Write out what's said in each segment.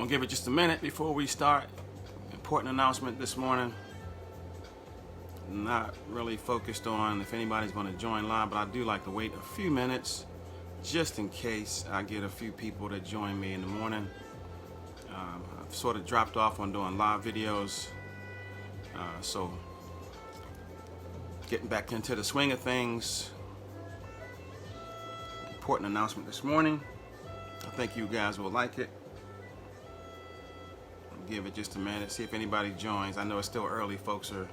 Gonna give it just a minute before we start. Important announcement this morning. Not really focused on if anybody's going to join live, but I do like to wait a few minutes just in case I get a few people to join me in the morning. I've sort of dropped off on doing live videos, so getting back into the swing of things. Important announcement this morning. I think you guys will like it. I'll give it just a minute, see if anybody joins. I know it's still early. Folks are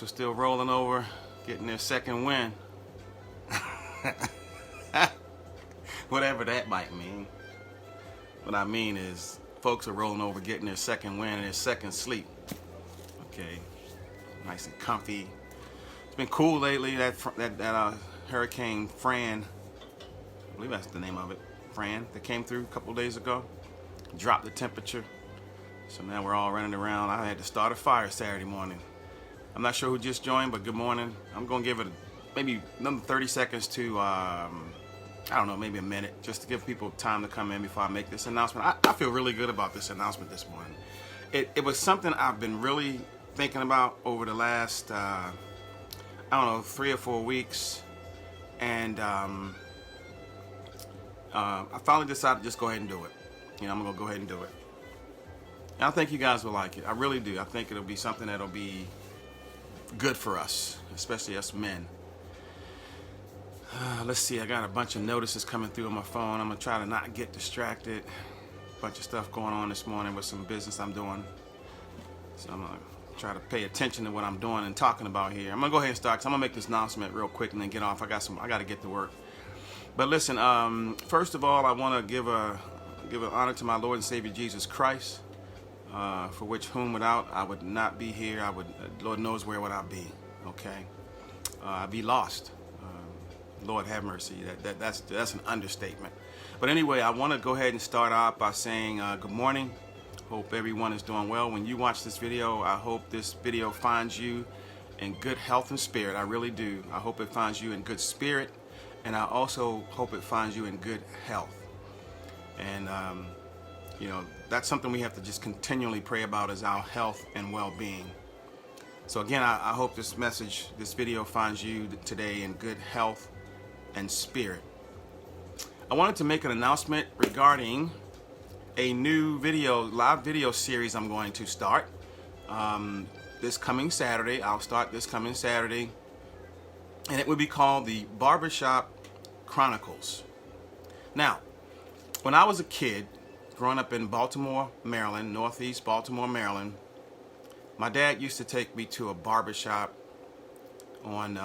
still rolling over, getting their second win. Whatever that might mean. What I mean is, folks are rolling over, getting their second win and their second sleep. Okay, nice and comfy. It's been cool lately. That Hurricane Fran, I believe that's the name of it, Fran, that came through a couple days ago, dropped the temperature. So now we're all running around. I had to start a fire Saturday morning. I'm not sure who just joined, but good morning. I'm going to give it maybe another 30 seconds to, I don't know, maybe a minute, just to give people time to come in before I make this announcement. I feel really good about this announcement this morning. It was something I've been really thinking about over the last, I don't know, 3 or 4 weeks. And I finally decided to just go ahead and do it. You know, I'm going to go ahead and do it. And I think you guys will like it. I really do. I think it'll be something that'll be good for us, especially us men. Let's see, I got a bunch of notices coming through on my phone. I'm gonna try to not get distracted. A bunch of stuff going on this morning with some business I'm doing. So I'm gonna try to pay attention to what I'm doing and talking about here. I'm gonna go ahead and start, because I'm gonna make this announcement real quick and then get off. I gotta get to work. But listen, first of all, I wanna give an honor to my Lord and Savior Jesus Christ. For whom without I would not be here. Lord knows where would I be. Okay, I'd be lost. Lord have mercy. That's an understatement. But anyway, I want to go ahead and start off by saying good morning. Hope everyone is doing well. When you watch this video, I hope this video finds you in good health and spirit. I really do. I hope it finds you in good spirit, and I also hope it finds you in good health. And you know, that's something we have to just continually pray about, is our health and well-being. So again, I hope this video finds you today in good health and spirit. I wanted to make an announcement regarding a new live video series I'm going to start this coming Saturday. I'll start this coming Saturday, and it will be called the Barbershop Chronicles. Now, when I was a kid, growing up in Baltimore, Maryland, northeast Baltimore, Maryland, my dad used to take me to a barbershop on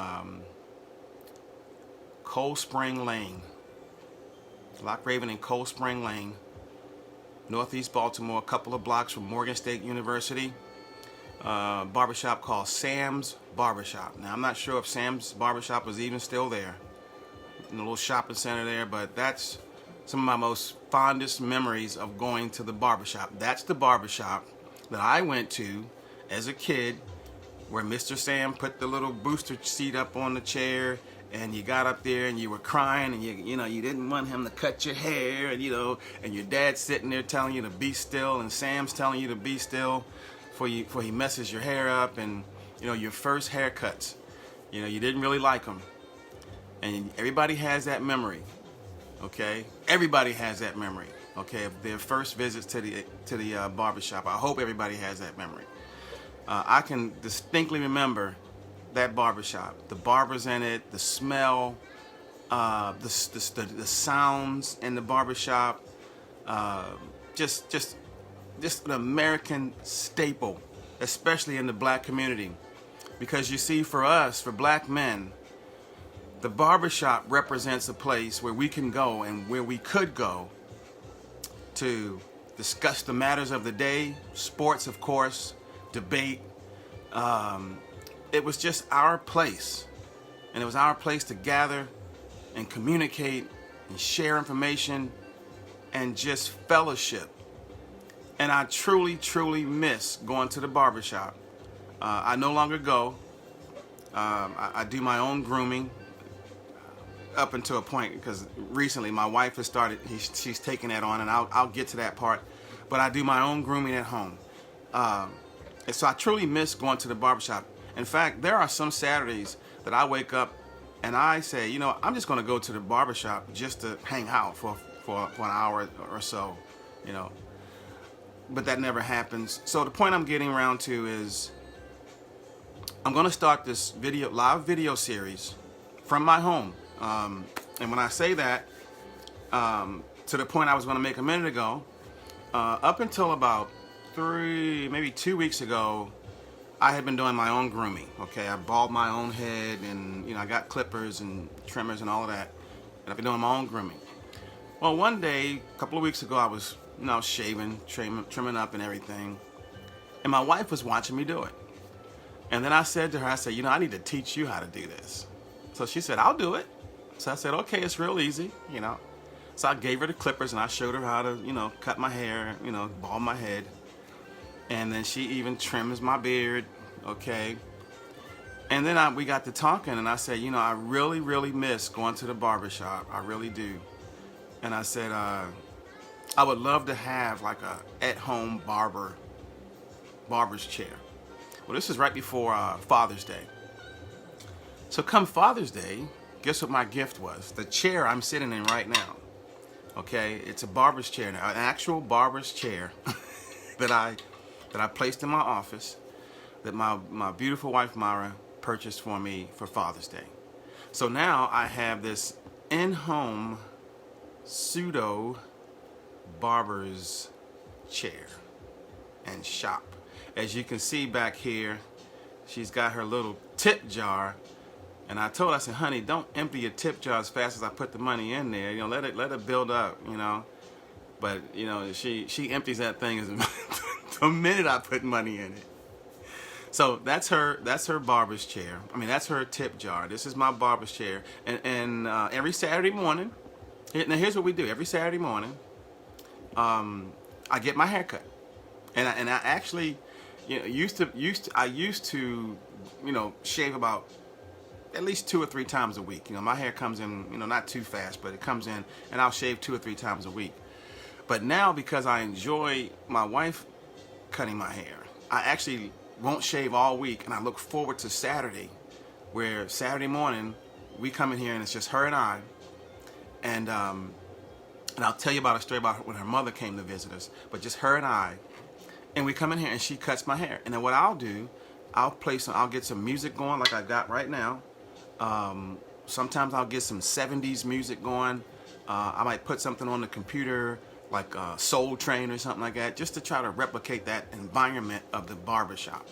Cold Spring Lane, Lock Raven and Cold Spring Lane, northeast Baltimore, a couple of blocks from Morgan State University. Barbershop called Sam's Barbershop. Now, I'm not sure if Sam's Barbershop was even still there, in the little shopping center there, but that's some of my most fondest memories of going to the barbershop. That's the barbershop that I went to as a kid, where Mr. Sam put the little booster seat up on the chair, and you got up there and you were crying, and you didn't want him to cut your hair, and and your dad's sitting there telling you to be still, and Sam's telling you to be still before he messes your hair up, and your first haircuts. You didn't really like them, and everybody has that memory. Okay, everybody has that memory. Okay, of their first visits to the barbershop. I hope everybody has that memory. I can distinctly remember that barbershop, the barbers in it, the smell, the sounds in the barbershop. Just an American staple, especially in the black community, because you see, for us, for black men, the barbershop represents a place where we can go, and where we could go, to discuss the matters of the day, sports, of course, debate. It was just our place, and it was our place to gather and communicate and share information and just fellowship. And I truly, truly miss going to the barbershop. I no longer go. I do my own grooming. up until a point, because recently my wife has started, she's taking that on, and I'll get to that part. But I do my own grooming at home. And so I truly miss going to the barbershop. In fact, there are some Saturdays that I wake up and I say, you know, I'm just going to go to the barbershop just to hang out for an hour or so, you know. But that never happens. So the point I'm getting around to is I'm going to start this live video series from my home. And when I say that, to the point I was going to make a minute ago, up until about 2 weeks ago, I had been doing my own grooming. Okay, I bald my own head, and I got clippers and trimmers and all of that, and I've been doing my own grooming. Well, one day, a couple of weeks ago, I was shaving, trimming up and everything, and my wife was watching me do it. And then I said to her, I need to teach you how to do this. So she said, I'll do it. So I said, okay, it's real easy, So I gave her the clippers and I showed her how to, cut my hair, bald my head. And then she even trims my beard, okay? And then we got to talking, and I said, I really, really miss going to the barbershop. I really do. And I said, I would love to have like a at-home barber's chair. Well, this is right before Father's Day. So come Father's Day, guess what my gift was? The chair I'm sitting in right now. Okay, it's a barber's chair now, an actual barber's chair that I placed in my office, that my beautiful wife Myra purchased for me for Father's Day. So now I have this in-home pseudo barber's chair and shop. As you can see back here, she's got her little tip jar. And I told her, I said, honey, don't empty your tip jar as fast as I put the money in there. Let it build up, But, she empties that thing as the minute I put money in it. So that's her barber's chair. I mean, that's her tip jar. This is my barber's chair. And every Saturday morning, now here's what we do. Every Saturday morning, I get my hair cut. And I actually, I used to shave about at least 2 or 3 times a week. My hair comes in, not too fast, but it comes in, and I'll shave 2 or 3 times a week. But now, because I enjoy my wife cutting my hair, I actually won't shave all week, and I look forward to Saturday, where Saturday morning we come in here and it's just her and I, and I'll tell you about a story about when her mother came to visit us, but just her and I, and we come in here and she cuts my hair. And then what I'll do, I'll get some music going like I got right now. Sometimes I'll get some 70s music going. I might put something on the computer like Soul Train or something like that, just to try to replicate that environment of the barbershop.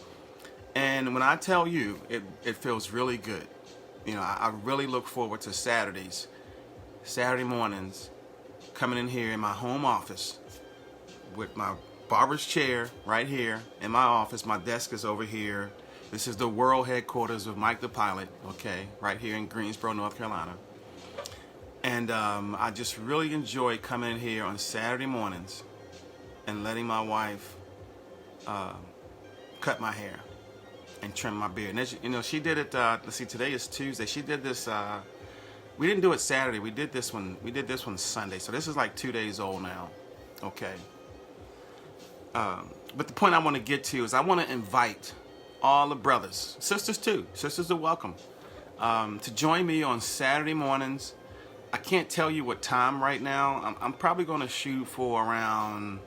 And when I tell you, it feels really good. I really look forward to Saturday mornings, coming in here in my home office with my barber's chair right here in my office. My desk is over here. This is the world headquarters of Mike thePilot, okay, right here in Greensboro, North Carolina. And I just really enjoy coming in here on Saturday mornings and letting my wife cut my hair and trim my beard. And she did it, let's see, today is Tuesday. She did this, we didn't do it Saturday. We did this one Sunday. So this is like 2 days old now, okay. But the point I want to get to is I want to invite all the brothers, sisters too. Sisters are welcome to join me on Saturday mornings. I can't tell you what time right now. I'm probably going to shoot for around,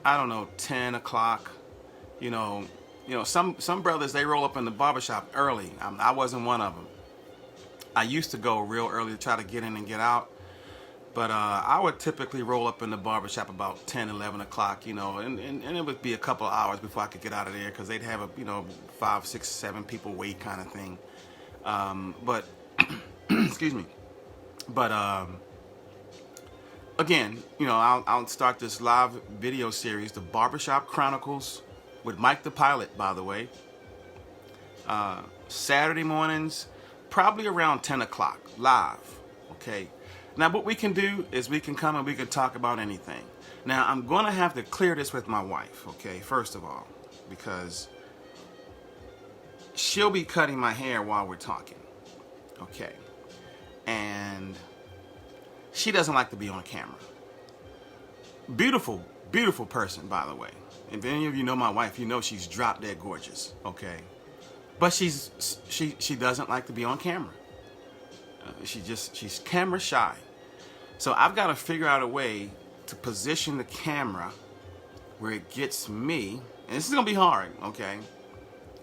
10 o'clock. Some brothers, they roll up in the barbershop early. I wasn't one of them. I used to go real early to try to get in and get out. But I would typically roll up in the barbershop about 10, 11 o'clock, and it would be a couple of hours before I could get out of there, because they'd have 5, 6, 7 people wait kind of thing. But, excuse me. But, again, I'll start this live video series, the Barbershop Chronicles, with Mike thePilot, by the way. Saturday mornings, probably around 10 o'clock, live, okay? Now, what we can do is we can come and we can talk about anything. Now, I'm going to have to clear this with my wife, okay, first of all, because she'll be cutting my hair while we're talking, okay? and she doesn't like to be on camera. Beautiful, beautiful person, by the way. If any of you know my wife, you know she's drop dead gorgeous, okay? But she doesn't like to be on camera. She's camera shy. So I've got to figure out a way to position the camera where it gets me, and this is gonna be hard, okay?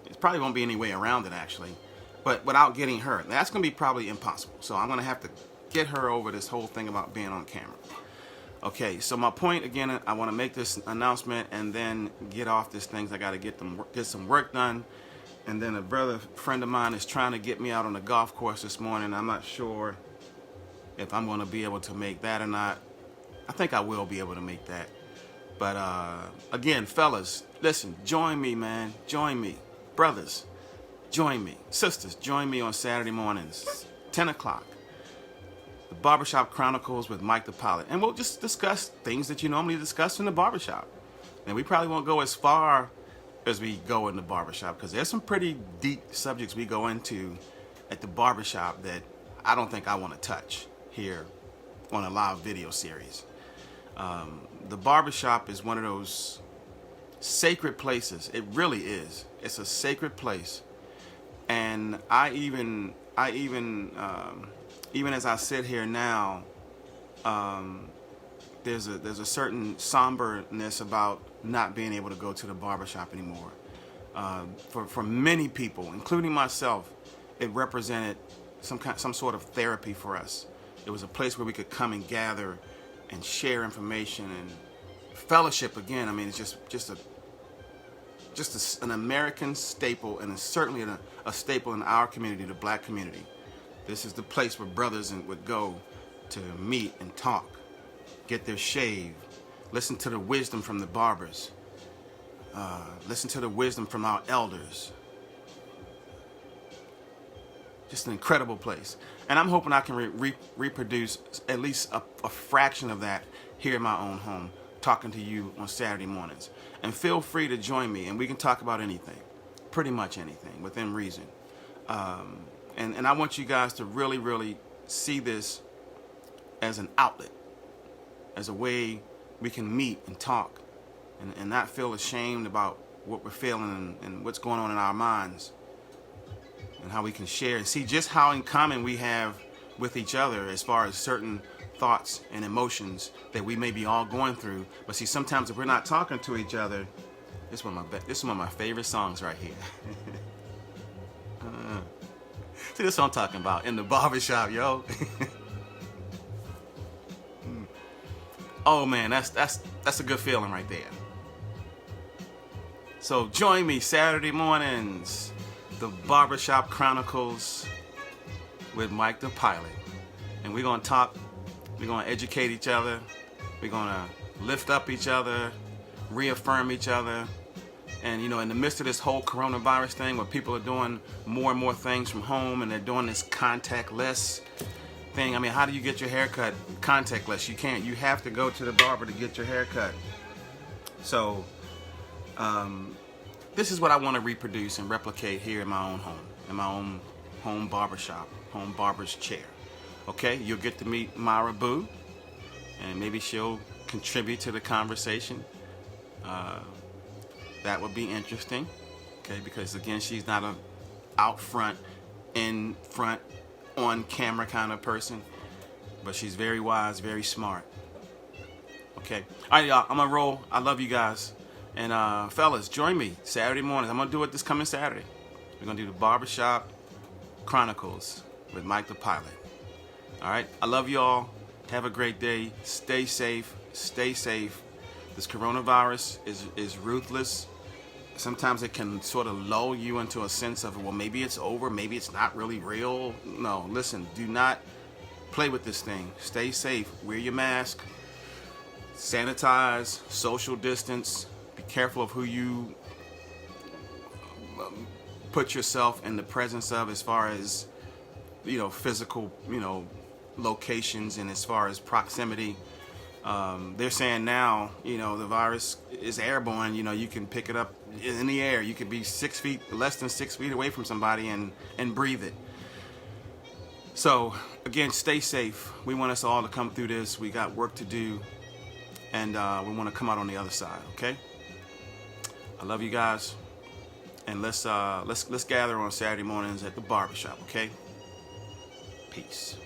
It probably won't be any way around it actually, but without getting her. That's gonna be probably impossible. So I'm gonna have to get her over this whole thing about being on camera. Okay, so my point again, I want to make this announcement and then get off this thing. I got to get some work done. And then a friend of mine is trying to get me out on the golf course this morning. I'm not sure if I'm going to be able to make that or not. I think I will be able to make that. But again, fellas, listen, join me, man. Join me. Brothers, join me. Sisters, join me on Saturday mornings, 10 o'clock. The Barbershop Chronicles with Mike thePilot. And we'll just discuss things that you normally discuss in the barbershop. And we probably won't go as far as we go in the barbershop, because there's some pretty deep subjects we go into at the barbershop that I don't think I want to touch here on a live video series. The barbershop is one of those sacred places. It really is. It's a sacred place. And even as I sit here now, there's a certain somberness about not being able to go to the barbershop anymore. For many people, including myself, it represented some sort of therapy for us. It was a place where we could come and gather and share information and fellowship. Again, I mean, it's just an American staple, and it's certainly a staple in our community, the black community. This is the place where brothers would go to meet and talk, get their shave, listen to the wisdom from the barbers, listen to the wisdom from our elders. Just an incredible place. And I'm hoping I can reproduce at least a fraction of that here in my own home, talking to you on Saturday mornings. And feel free to join me, and we can talk about anything, pretty much anything, within reason. And I want you guys to really, really see this as an outlet, as a way we can meet and talk and not feel ashamed about what we're feeling and what's going on in our minds, and how we can share and see just how in common we have with each other as far as certain thoughts and emotions that we may be all going through. But see, sometimes if we're not talking to each other, this is one of my favorite songs right here. See, this is what I'm talking about in the barbershop, yo. Oh man, that's a good feeling right there. So join me Saturday mornings, the Barbershop Chronicles with Mike thePilot. And we're gonna talk, we're gonna educate each other, we're gonna lift up each other, reaffirm each other. And in the midst of this whole coronavirus thing, where people are doing more and more things from home, and they're doing this contactless thing. I mean, how do you get your hair cut contactless? You can't. You have to go to the barber to get your hair cut. So this is what I want to reproduce and replicate here in my own home, in my own home barbershop, home barber's chair. Okay, you'll get to meet Myra Boo, and maybe she'll contribute to the conversation. That would be interesting, okay, because again, she's not a out front, in front, on camera kind of person, but she's very wise, very smart. Okay, all right, y'all, I'm gonna roll. I love you guys, and fellas, join me Saturday mornings. I'm gonna do it this coming Saturday. We're gonna do the Barbershop Chronicles with Mike thePilot. All right, I love you all. Have a great day. Stay safe. Stay safe. This coronavirus is ruthless. Sometimes it can sort of lull you into a sense of, well, maybe it's over, maybe it's not really real. No, listen, do not play with this thing. Stay safe. Wear your mask. Sanitize. Social distance. Be careful of who you put yourself in the presence of as far as, physical, locations, and as far as proximity. They're saying now, the virus is airborne. You can pick it up in the air. You could be less than 6 feet away from somebody and breathe it. So again, stay safe. We want us all to come through this. We got work to do, and we want to come out on the other side. Okay. I love you guys, and let's gather on Saturday mornings at the barbershop. Okay. Peace.